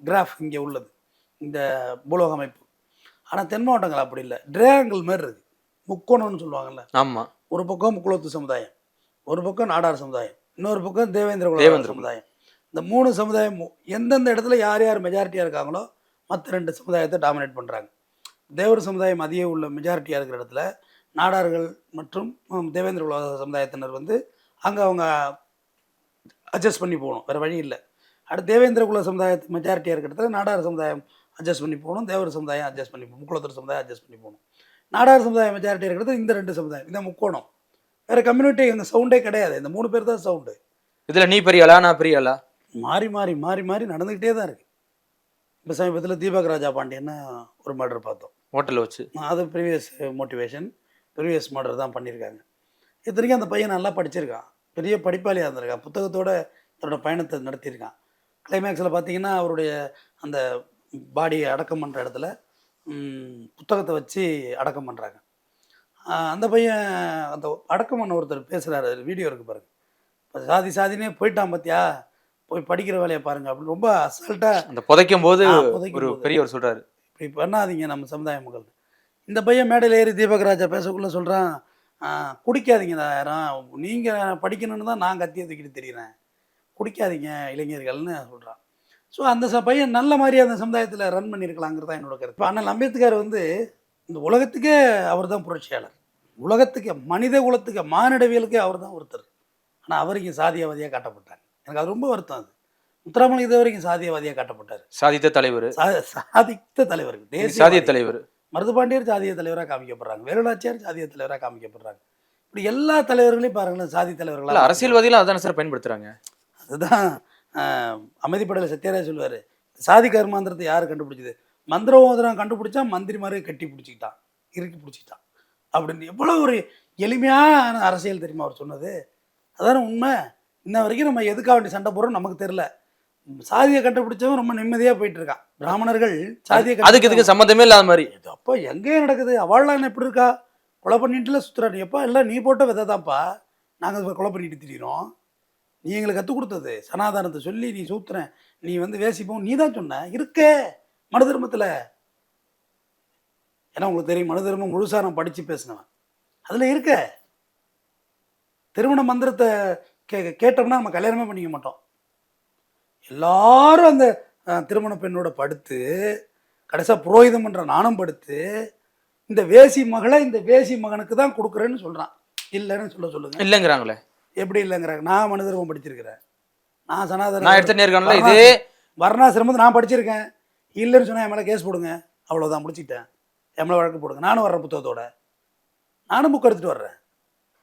கிராஃப் இங்கே உள்ளது இந்த பூலோக அமைப்பு. ஆனால் தென் மாவட்டங்கள் அப்படி இல்லை. ட்ரையாங்கிள் மாரி இருக்குது. முக்கோணம்னு சொல்லுவாங்கல்ல. ஆமாம். ஒரு பக்கம் முக்குளத்து சமுதாயம், ஒரு பக்கம் நாடார் சமுதாயம், இன்னொரு பக்கம் தேவேந்திர சமுதாயம். இந்த 3 சமுதாயம் எந்தெந்த இடத்துல யார் யார் மெஜாரிட்டியாக இருக்காங்களோ மற்ற 2 சமுதாயத்தை டாமினேட் பண்ணுறாங்க. தேவர் சமுதாயம் அதிக உள்ள மெஜாரிட்டியாக இருக்கிற இடத்துல நாடார்கள் மற்றும் தேவேந்திர குல சமுதாயத்தினர் வந்து அங்கே அவங்க அட்ஜஸ்ட் பண்ணி போகணும், வேறு வழி இல்லை. அடுத்து தேவேந்திர குல சமுதாயத்து மெஜாரிட்டியாக இருக்கிற இடத்துல நாடார் சமுதாயம் அட்ஜஸ்ட் பண்ணி போகணும், தேவர் சமுதாயம் அட்ஜஸ்ட் பண்ணி போகணும், முக்குளத்தூர் சமுதாயம் அட்ஜஸ்ட் பண்ணி போகணும். நாடார் சமுதாயம் மெஜாரிட்டி இருக்கிறது இந்த 2 சமுதாயம், இந்த முக்கோணம். வேறு கம்யூனிட்டி எங்கள் சவுண்டே கிடையாது. இந்த 3 பேர் தான் சவுண்டு. இதில் நீ பெரிய ஆளா நான் பெரிய ஆளா மாறி மாறி மாறி மாறி நடந்துக்கிட்டே தான் இருக்குது. இப்போ சமீபத்தில் தீபக் ராஜா பாண்டியன்னு ஒரு மர்டர் பார்த்தோம், ஹோட்டலில் வச்சு. அது ப்ரீவியஸ் மோட்டிவேஷன், ப்ரீவியஸ் மர்டர் தான் பண்ணியிருக்காங்க. இத்தனைக்கும் அந்த பையன் நல்லா படிச்சிருக்கான், பெரிய படிப்பாளியாக இருந்திருக்கான், புத்தகத்தோட தன்னோட பயணத்தை நடத்தியிருக்கான். கிளைமேக்ஸில் பார்த்தீங்கன்னா அவருடைய அந்த பாடியை அடக்கம் பண்ணுற இடத்துல புத்தகத்தை வச்சு அடக்கம் பண்ணுறாங்க. அந்த பையன் அந்த அடக்கம் பண்ண ஒருத்தர் பேசுகிறாரு, வீடியோ இருக்குது பாருங்கள். இப்போ சாதினே போயிட்டான் பார்த்தியா, போய் படிக்கிற வேலையை பாருங்கள் அப்படின்னு ரொம்ப அசால்ட்டாக அந்த புதைக்கும் போது ஒரு பெரியவர் சொல்கிறாரு, இப்படி பண்ணாதீங்க நம்ம சமுதாய மக்கள். இந்த பையன் மேடையில் ஏறி தீபக் ராஜா பேசக்குள்ளே சொல்கிறான், குடிக்காதீங்க யாரும், நீங்கள் படிக்கணும்னு தான் நான் கத்தியை தூக்கிட்டு தெரிகிறேன், குடிக்காதீங்க இளைஞர்கள்னு சொல்கிறான். ஸோ அந்த பையன் நல்ல மாதிரி அந்த சமுதாயத்தில் ரன் பண்ணியிருக்கலாங்கிறது தான் என்னோட கருத்து. இப்போ அண்ணல் அம்பேத்கர் வந்து இந்த உலகத்துக்கே அவர் தான் புரட்சியாளர், உலகத்துக்கு மனித குலத்துக்கு மானிடவியலுக்கே அவர் தான் ஒருத்தர். ஆனால் அவர் இங்கே சாதியவாதியாக காட்டப்பட்டாங்க. எனக்கு அது ரொம்ப வருத்தம். அது முத்துராமலிங்க இது வரைக்கும் சாதியவாதியாக காட்டப்பட்டார். சாதித்த தலைவர், சாதித்த தலைவர், தேசிய சாதிய தலைவர். மருதுபாண்டியர் சாதிய தலைவராக காமிக்கப்படுறாங்க, வேலுநாச்சியார் சாதிய தலைவராக காமிக்கப்படுறாங்க. இப்படி எல்லா தலைவர்களையும் பாருங்களேன் சாதி தலைவர்களாக. அரசியல்வாதிகள் அதான் சார் பயன்படுத்துகிறாங்க. அதுதான் அமைதிப்படையில் சத்யராஜ் சொல்லுவார், சாதி கர்மாந்திரத்தை யார் கண்டுபிடிச்சது? மந்திரமோதிரம் கண்டுபிடிச்சா மந்திரி மாதிரி கட்டி பிடிச்சிக்கிட்டான், இறுக்கி பிடிச்சிக்கிட்டான் அப்படின்னு. எவ்வளோ ஒரு எளிமையான அரசியல் தெரியுமா அவர் சொன்னது? அதான உண்மை. இன்ன வரைக்கும் நம்ம எதுக்காக வேண்டி சண்டை போடுறோம் நமக்கு தெரியல. சாதியை கண்டுபிடிச்சவன் ரொம்ப நிம்மதியாக போயிட்டு இருக்கான். பிராமணர்கள் சாதியை அதுக்கு இதுக்கு சம்மந்தமே இல்லாத மாதிரி. இது அப்போ எங்கேயும் நடக்குது. அவள்லாம் எப்படி இருக்கா, கொலை பண்ணிட்டுல சுற்றுறாரு. எப்போ எல்லாம் நீ போட்ட விதை தான்ப்பா, நாங்கள் கொலை பண்ணிட்டு திரிகிறோம். நீ எங்களுக்கு கற்றுக் கொடுத்தது சனாதானத்தை சொல்லி நீ சூத்துறேன், நீ வந்து வேசிப்போம், நீ தான் சொன்ன இருக்கே மனு தர்மத்தில். ஏன்னா உங்களுக்கு தெரியும், மனு தர்மம் முழுசாக நான் படித்து பேசினவன். அதில் இருக்க திருமண மந்திரத்தை கேட்டோம்னா நம்ம கல்யாணமே பண்ணிக்க மாட்டோம். எல்லாரும் அந்த திருமண பெண்ணோட படுத்து கடைசியாக புரோகிதம் பண்ணுற நானும் படுத்து இந்த வேசி மகளை இந்த வேசி மகனுக்கு தான் கொடுக்குறேன்னு சொல்கிறான். இல்லைன்னு சொல்லுங்க. இல்லைங்கிறாங்களே. எப்படி இல்லைங்கிறாங்க? நான் மனு தர்மம் படிச்சிருக்கிறேன், நான் சனாதன நான் எடுத்த நேர்காணல இதே வர்ணாசிரமத்தை நான் படிச்சிருக்கேன். இல்லைன்னு சொன்னால் என் மேலே கேஸ் போடுங்க, அவ்வளோதான், முடிச்சிட்டேன், என் மேலே வழக்கு போடுங்க. நானும் வர்றேன் புத்தகத்தோட, நானும் புக் எடுத்துகிட்டு வர்றேன்.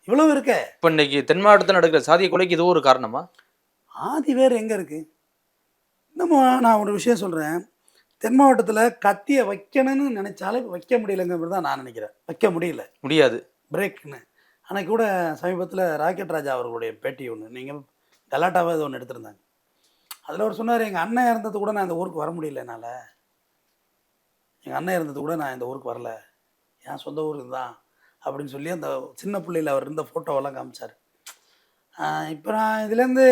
இவ்வளவு இருக்க. இப்போ இன்னைக்கு தென் மாவட்டத்தில் நடக்கிற சாதிய கொலைக்கு இதுவும் ஒரு காரணமா? ஆதி வேறு எங்கே இருக்குது? நம்ம நான் ஒரு விஷயம் சொல்கிறேன், தென் மாவட்டத்தில் கத்தியை வைக்கணும்னு நினச்சாலே வைக்க முடியலைங்கிறது தான் நான் நினைக்கிறேன். வைக்க முடியாது பிரேக்குன்னு. அன்றைக்கி கூட சமீபத்தில் ராக்கெட் ராஜா அவர்களுடைய பேட்டி ஒன்று நீங்கள் கலாட்டாவே ஒன்று எடுத்திருந்தாங்க. அதில் அவர் சொன்னார், எங்கள் அண்ணன் இறந்தது கூட நான் இந்த ஊருக்கு வர முடியல, என்னால் எங்கள் அண்ணன் இறந்தது கூட நான் இந்த ஊருக்கு வரல, என் சொந்த ஊருக்கு தான் அப்படின்னு சொல்லி அந்த சின்ன பிள்ளையில் அவர் இருந்த ஃபோட்டோவெல்லாம் காமிச்சார். இப்போ நான் இதுலேருந்து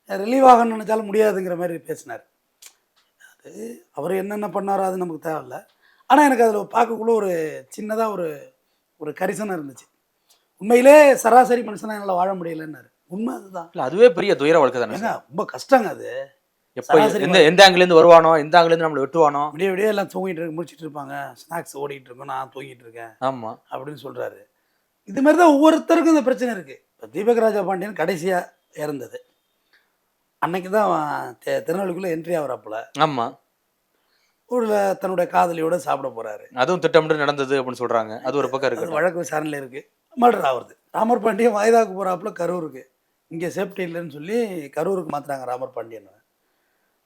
ரிலீவ் ஆகணும்னு நினச்சாலும் முடியாதுங்கிற மாதிரி பேசினார். அது அவர் என்னென்ன பண்ணாரோ அது நமக்கு தேவையில்ல. ஆனால் எனக்கு அதில் பார்க்கக்குள்ள ஒரு சின்னதாக ஒரு ஒரு கரிசனம் இருந்துச்சு. உண்மையிலே சராசரி மனுஷனா என்னால் வாழ முடியலன்னாரு. உண்மை அதுதான். இல்ல அதுவே பெரிய துயர வாழ்க்கை தானே ஏங்க சார். ரொம்ப கஷ்டங்க அது. எப்போ சராசரி எந்த ஆங்கில இருந்து வருவானோ, எந்த ஆங்கில இருந்து நம்மளை வெட்டுவானோ. விடிய விடிய எல்லாம் தூங்கிட்டு இருக்கு முடிச்சிட்டு இருப்பாங்க. ஸ்நாக்ஸ் ஓடிட்டு இருக்கும், நான் தூங்கிட்டு இருக்கேன் ஆமா. அப்படின்னு சொல்கிறாரு. இது மாதிரி தான் ஒவ்வொருத்தருக்கும் இந்த பிரச்சனை இருக்குது. இப்போ தீபக் ராஜா பாண்டியன் கடைசியாக இறந்தது அன்னைக்கு தான் திருநெல்வேலிக்குள்ளே என்ட்ரி ஆகிறாப்புல. ஆமா. ஊரில் தன்னுடைய காதலியோட சாப்பிட போகிறாரு. அதுவும் திட்டமிட்டு நடந்தது அப்படின்னு சொல்றாங்க. அது ஒரு பக்கம் அது இருக்கு. வழக்கு விசாரணையில் இருக்குது. மர்டர் ஆகுறது. ராமர் பாண்டியன் வாய்தாக்கு போகிறாப்புல கரூருக்கு. இங்கே சேஃப்டி இல்லைன்னு சொல்லி கரூருக்கு மாற்றுறாங்க ராமர் பாண்டியன்.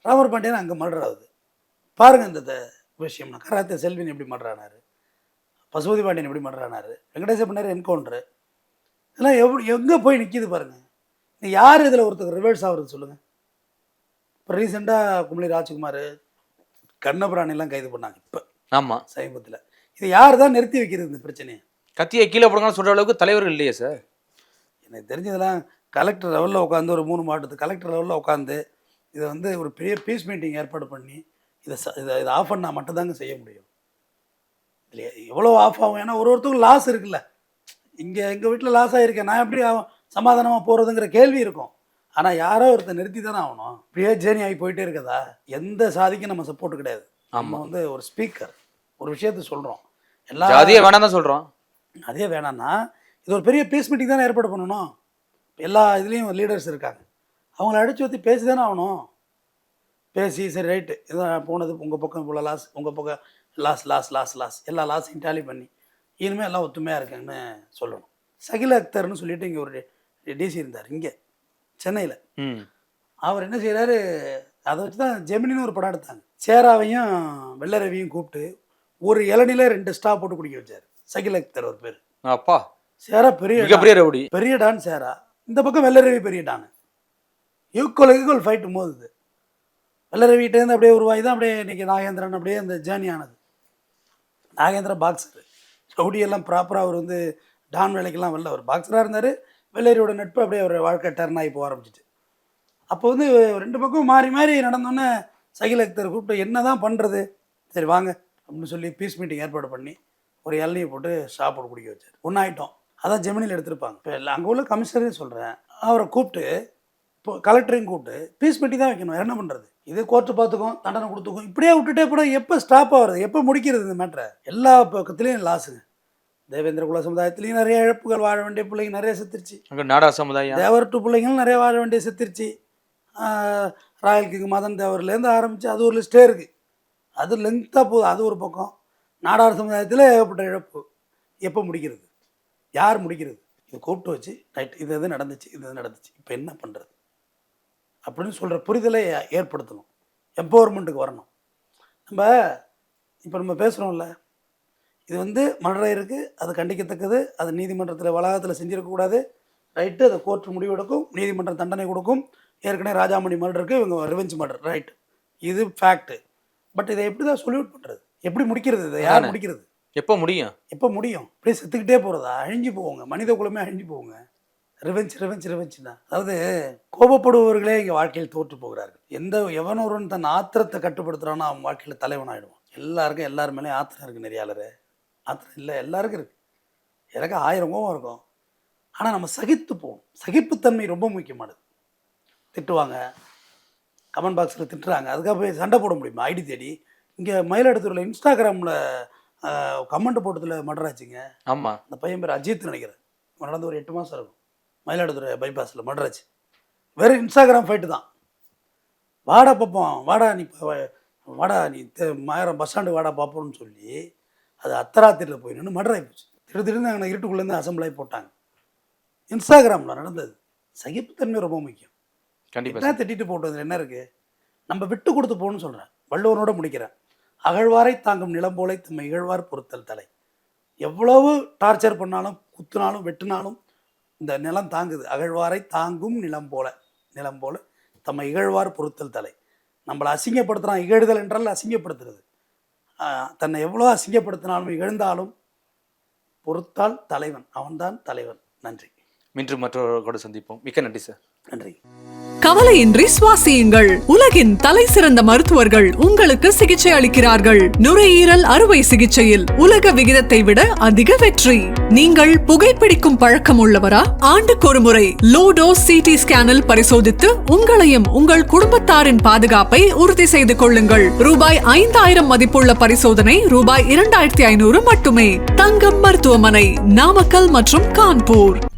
ராமர் பாண்டியன் அங்கே மர்டர் ஆகுது. பாருங்கள் இந்த விஷயம். கராத்தே செல்வின் எப்படி மர்டர் ஆனார், பசுபதி பாண்டியன் எப்படி மர்டர் ஆனார், வெங்கடேச பண்ணார் என்கவுண்டரு. இதெல்லாம் எங்கே போய் நிற்கிது பாருங்கள். யார் இதில் ஒருத்தர் ரிவர்ஸ் ஆகுறது சொல்லுங்கள். இப்போ ரீசெண்டாக குமளி ராஜ்குமார், கண்ணபிராணிலாம் கைது பண்ணாங்க இப்போ. ஆமாம். சமீபத்தில் இது யார் தான் நிறுத்தி வைக்கிறது இந்த பிரச்சனையை? கத்தியை கீழே போடுங்கன்னு சொல்கிற அளவுக்கு தலைவர்கள் இல்லையே சார். எனக்கு தெரிஞ்சதெல்லாம் கலெக்டர் லெவலில் உட்காந்து ஒரு 3 மாவட்டத்து கலெக்டர் லெவலில் உட்காந்து இதை ஒரு பெரிய பீஸ் மீட்டிங் ஏற்பாடு பண்ணி இதை ஆஃப் பண்ணால் மட்டும்தாங்க செய்ய முடியும். இல்லையா எவ்வளோ ஆஃப் ஆகும்? ஏன்னா ஒருத்தருக்கும் லாஸ் இருக்குல்ல. இங்கே எங்கள் வீட்டில் லாஸ் ஆகிருக்கேன், நான் எப்படி சமாதானமாக போகிறதுங்கிற கேள்வி இருக்கும். ஆனால் யாரோ ஒருத்தர் நிறுத்தி தானே ஆகணும். இப்படியே ஜேர்னி ஆகி போயிட்டே இருக்கதா? எந்த சாதிக்கும் நம்ம சப்போர்ட் கிடையாது. நம்ம ஒரு ஸ்பீக்கர் ஒரு விஷயத்த சொல்கிறோம், எல்லா ஜாதியே வேணாம் தான் சொல்கிறோம். அதே வேணான்னா இது ஒரு பெரிய பீஸ் மீட்டிங் தானே ஏற்பாடு பண்ணணும். எல்லா இதுலேயும் லீடர்ஸ் இருக்காங்க, அவங்கள அடித்து ஊற்றி பேசி தானே ஆகணும். பேசி சரி ரைட்டு இதான் போனது, உங்கள் பக்கம் இவ்வளோ லாஸ், உங்கள் பக்கம் லாஸ் லாஸ் லாஸ் லாஸ் எல்லா லாஸையும் டேலி பண்ணி இனிமேல் எல்லாம் ஒத்துமையாக இருக்காங்கன்னு சொல்லணும். சகில் அக்தர்னு சொல்லிட்டு இங்கே ஒரு டிசி இருந்தார் இங்கே சென்னையில். அவர் என்ன செய்கிறாரு, அதை வச்சு தான் ஜெமினின்னு ஒரு படம் எடுத்தாங்க. சேராவையும் வெள்ளரவியும் கூப்பிட்டு ஒரு இளநில 2 ஸ்டா போட்டு குடிக்க வச்சார். சகில் அக்தர் ஒரு பேர். அப்பா சேரா பெரிய ரவுடி, பெரிய டான் சேரா, இந்த பக்கம் வெள்ளரவி பெரிய டான். ஈக்குவல் ஃபைட்டு மோதுது. வெள்ளரவிகிட்டேருந்து அப்படியே உருவாகி தான் அப்படியே இன்றைக்கி நாகேந்திரன் அப்படியே அந்த ஜேர்னி ஆனது. நாகேந்திரன் பாக்ஸர், ரவுடியெல்லாம் ப்ராப்பராக அவர் டான் வேலைக்கெல்லாம் வரல. அவர் பாக்ஸராக இருந்தார். வெள்ளரியோட நட்பு அப்படியே ஒரு வாழ்க்கை டர்ன் ஆகி போக ஆரம்பிச்சிச்சு. அப்போ 2 பக்கம் மாறி மாறி நடந்தோன்னே சகில் அக்தர் கூப்பிட்டு என்ன தான் பண்ணுறது, சரி வாங்க அப்படின்னு சொல்லி பீஸ் மீட்டிங் ஏற்பாடு பண்ணி ஒரு இளநியை போட்டு சாப்பிட குடிக்க வச்சார். ஒன்றாயிட்டோம். அதான் ஜெமினியில் எடுத்திருப்பாங்க. இப்போ இல்லை அங்கே உள்ள கமிஷனரையும் சொல்கிறேன், அவரை கூப்பிட்டு இப்போ கலெக்டரையும் கூப்பிட்டு பீஸ் மீட்டிங் தான் வைக்கணும். என்ன பண்ணுறது? இது கோர்ட்டு பார்த்துக்கும், தண்டனை கொடுத்துக்கும், இப்படியே விட்டுட்டே போட எப்போ ஸ்டாப் ஆகிறது, எப்போ முடிக்கிறது இந்த மேட்ரை? எல்லா பக்கத்துலேயும் லாஸுங்க. தேவேந்திர குல சமுதாயத்துலேயும் நிறைய இழப்புகள், வாழ வேண்டிய பிள்ளைங்க நிறைய செத்துருச்சு. நாடார் சமுதாயம் தேவர் 2 பிள்ளைங்களும் நிறைய வாழ வேண்டிய செத்துருச்சு. ராயல் கிங் மதன் தேவர்லேருந்து ஆரம்பித்து அது ஒரு லிஸ்ட்டே இருக்குது. அது லென்த்தாக போகுது. அது ஒரு பக்கம். நாடார் சமுதாயத்தில் ஏகப்பட்ட இழப்பு. எப்போ முடிக்கிறது? யார் முடிக்கிறது? இது கூப்பிட்டு வச்சு ரைட் இது நடந்துச்சு, இது நடந்துச்சு, இப்போ என்ன பண்ணுறது அப்படின்னு சொல்கிற புரிதலை ஏற்படுத்தணும். எம்பவர்மெண்ட்டுக்கு வரணும். நம்ம பேசுகிறோம்ல, இது மர்டர் இருக்குது, அது கண்டிக்கத்தக்கது. அது நீதிமன்றத்தில் வளாகத்தில் செஞ்சிருக்கக்கூடாது. ரைட்டு, அதை கோர்ட்டு முடிவெடுக்கும், நீதிமன்றம் தண்டனை கொடுக்கும். ஏற்கனவே ராஜாமணி மர்டருக்கு இவங்க ரிவெஞ்ச் மர்டர், ரைட்டு, இது ஃபேக்ட்டு. பட் இதை எப்படி தான் சொல்யூட் பண்ணுறது? எப்படி முடிக்கிறது? இதை யார் முடிக்கிறது? எப்போ முடியும்? இப்படியே செத்துக்கிட்டே போகிறதா? அழிஞ்சு போவோங்க, மனித குலமே அழிஞ்சு போவோங்க. ரிவெஞ்ச் தான். அதாவது கோபப்படுபவர்களே இங்கே வாழ்க்கையில் தோற்று போகிறார்கள். எவனொருவன் தன் ஆத்திரத்தை கட்டுப்படுத்துகிறானோ அவன் வாழ்க்கையில் தலைவனாகிடுவான். எல்லாருக்கும் எல்லார் மேலேயும் ஆத்திரம் இருக்குது. நிறையாளர் ஆத்திரம் இல்லை, எல்லாருக்கும் இருக்குது. எனக்கு 1000 கோபம் இருக்கும். ஆனால் நம்ம சகித்து போகணும். சகிப்புத்தன்மை ரொம்ப முக்கியமானது. திட்டுவாங்க, கமெண்ட் பாக்ஸில் திட்டுறாங்க, அதுக்காக போய் சண்டை போட முடியுமா? ஐடி தேடி இங்கே மயிலாடுதுறையில் இன்ஸ்டாகிராமில் கமெண்ட் போட்டதில் மர்டர் ஆச்சுங்க. ஆமாம். அந்த பையன் பேர் அஜித் நினைக்கிறேன். நடந்து ஒரு 8 மாதம் இருக்கும். மயிலாடுதுறை பைபாஸில் மர்டர் ஆச்சு. வெறும் இன்ஸ்டாகிராம் ஃபைட்டு தான். வாடா பார்ப்போம், வாடா நீ மாயிரம் பஸ் ஸ்டாண்டு வாடா பார்ப்போம்னு சொல்லி அது அத்தராத்திரியில் போய் நின்று மர்டர் ஆகிப்போச்சு. திடீர்னு அங்கே இருட்டுக்குள்ளேருந்து அசம்பிள் ஆகி போட்டாங்க. இன்ஸ்டாகிராமில் நடந்தது. சகிப்புத்தன்மை ரொம்ப முக்கியம். கண்டிப்பாக. என்ன திட்டிட்டு போட்டது என்ன இருக்குது? நம்ம விட்டு கொடுத்து போகணும்னு சொல்கிறேன். வள்ளுவனோட முடிக்கிறேன். அகழ்வாரை தாங்கும் நிலம் போல தம்மை இகழ்வார் பொறுத்தல் தலை. எவ்வளவு டார்ச்சர் பண்ணாலும், குத்துனாலும், வெட்டினாலும் இந்த நிலம் தாங்குது. அகழ்வாரை தாங்கும் நிலம் போல தம்மை இகழ்வார் பொறுத்தல் தலை. நம்மளை அசிங்கப்படுத்துகிறான். இகழ்தல் என்றால் அசிங்கப்படுத்துறது. தன்னை எவ்வளோ அசிங்கப்படுத்தினாலும் இகழ்ந்தாலும் பொறுத்தால் தலைவன், அவன்தான் தலைவன். நன்றி. மீண்டும் மற்றவர்களோடு சந்திப்போம். மிக்க நன்றி சார். நன்றி. கவலையின்றி சுவாசியுங்கள். உலகின் தலை சிறந்த மருத்துவர்கள் உங்களுக்கு சிகிச்சை அளிக்கிறார்கள். நுரையீரல் அறுவை சிகிச்சையில் உலக விகிதத்தை விட அதிக வெற்றி. நீங்கள் புகைப்பிடிக்கும் பழக்கம் உள்ளவரா? ஆண்டுக்கொரு முறை லோ டோஸ் சிடி ஸ்கேனில் பரிசோதித்து உங்களையும் உங்கள் குடும்பத்தாரின் பாதுகாப்பை உறுதி செய்து கொள்ளுங்கள். ரூபாய் 5000 மதிப்புள்ள பரிசோதனை ரூபாய் 2500 மட்டுமே. தங்கம் மருத்துவமனை, நாமக்கல் மற்றும் கான்பூர்.